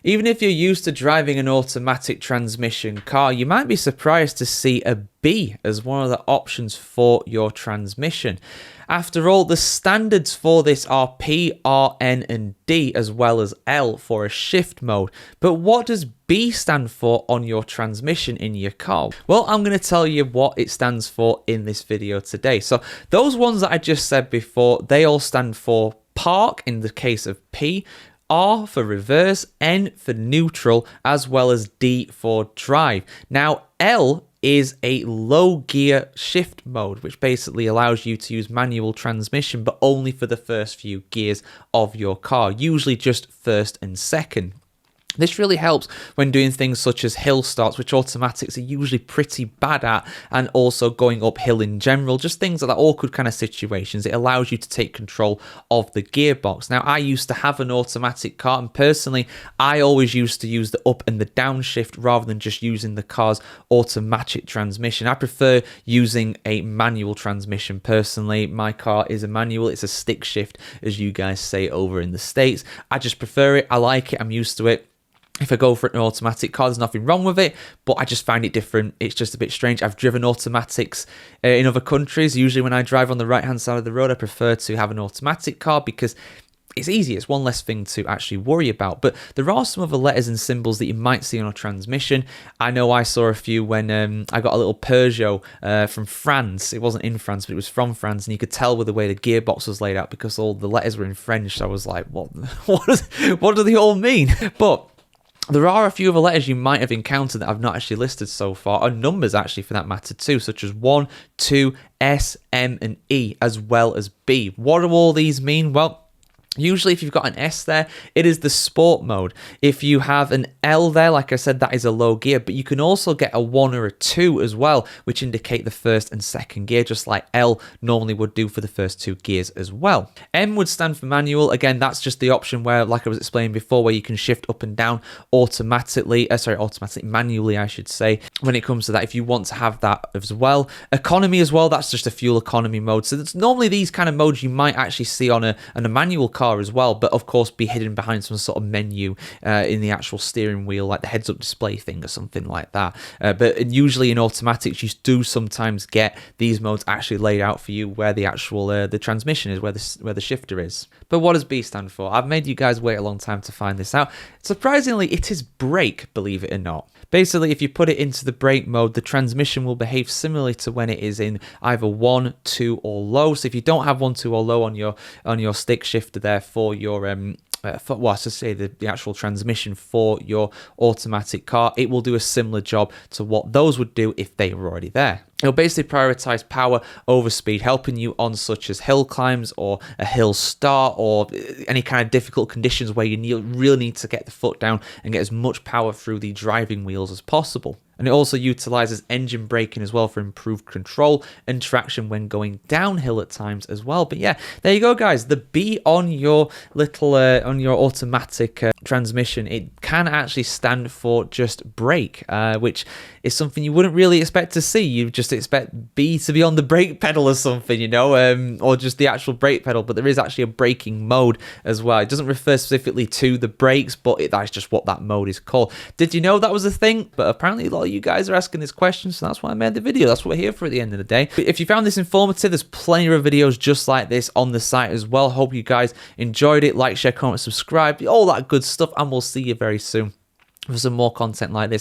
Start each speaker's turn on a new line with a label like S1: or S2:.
S1: Even if you're used to driving an automatic transmission car, you might be surprised to see a B as one of the options for your transmission. After all, the standards for this are P, R, N, and D, as well as L for a shift mode. But what does B stand for on your transmission in your car? Well, I'm going to tell you what it stands for in this video today. So those ones that I just said before, they all stand for park in the case of P, R for reverse, N for neutral, as well as D for drive. Now, L is a low gear shift mode, which basically allows you to use manual transmission, but only for the first few gears of your car, usually just first and second. This really helps when doing things such as hill starts, which automatics are usually pretty bad at, and also going uphill in general, just things like that, awkward kind of situations. It allows you to take control of the gearbox. Now, I used to have an automatic car, and personally, I always used to use the up and the down shift rather than just using the car's automatic transmission. I prefer using a manual transmission personally. My car is a manual. It's a stick shift, as you guys say over in the States. I just prefer it. I like it. I'm used to it. If I go for an automatic car, there's nothing wrong with it, but I just find it different. It's just a bit strange. I've driven automatics in other countries. Usually when I drive on the right-hand side of the road, I prefer to have an automatic car because it's easier. It's one less thing to actually worry about. But there are some other letters and symbols that you might see on a transmission. I know I saw a few when I got a little Peugeot from France. It wasn't in France, but it was from France, and you could tell with the way the gearbox was laid out because all the letters were in French. So I was like, what do they all mean? But there are a few other letters you might have encountered that I've not actually listed so far, and numbers actually for that matter too, such as 1, 2, S, M, and E, as well as B. What do all these mean? Well, usually if you've got an S there, it is the sport mode. If you have an L there, like I said, that is a low gear, but you can also get a 1 or a 2 as well, which indicate the first and second gear, just like L normally would do for the first 2 gears as well. M would stand for manual. Again, that's just the option where, like I was explaining before, where you can shift up and down automatically, manually, I should say, when it comes to that, if you want to have that as well. Economy as well, that's just a fuel economy mode. So that's normally these kind of modes you might actually see on a manual car as well, but of course be hidden behind some sort of menu in the actual steering wheel, like the heads-up display thing or something like that. But usually in automatics, you do sometimes get these modes actually laid out for you where the actual the transmission is, where the shifter is. But what does B stand for? I've made you guys wait a long time to find this out. Surprisingly, it is brake, believe it or not. Basically, if you put it into the brake mode, the transmission will behave similarly to when it is in either 1, 2, or low. So if you don't have 1, 2, or low on your stick shifter there for your the actual transmission for your automatic car, it will do a similar job to what those would do if they were already there. It'll basically prioritize power over speed, helping you on such as hill climbs or a hill start or any kind of difficult conditions where you really need to get the foot down and get as much power through the driving wheels as possible. And it also utilizes engine braking as well for improved control and traction when going downhill at times as well. But yeah, there you go, guys. The B on your little on your automatic transmission, it can actually stand for just brake, which is something you wouldn't really expect to see. You just expect B to be on the brake pedal or something, you know, or just the actual brake pedal. But there is actually a braking mode as well. It doesn't refer specifically to the brakes, but that's just what that mode is called. Did you know that was a thing? But apparently a lot of you guys are asking this question, so that's why I made the video. That's what we're here for at the end of the day. But if you found this informative, there's plenty of videos just like this on the site as well. Hope you guys enjoyed it. Like, share, comment, subscribe, all that good stuff, and we'll see you very soon for some more content like this.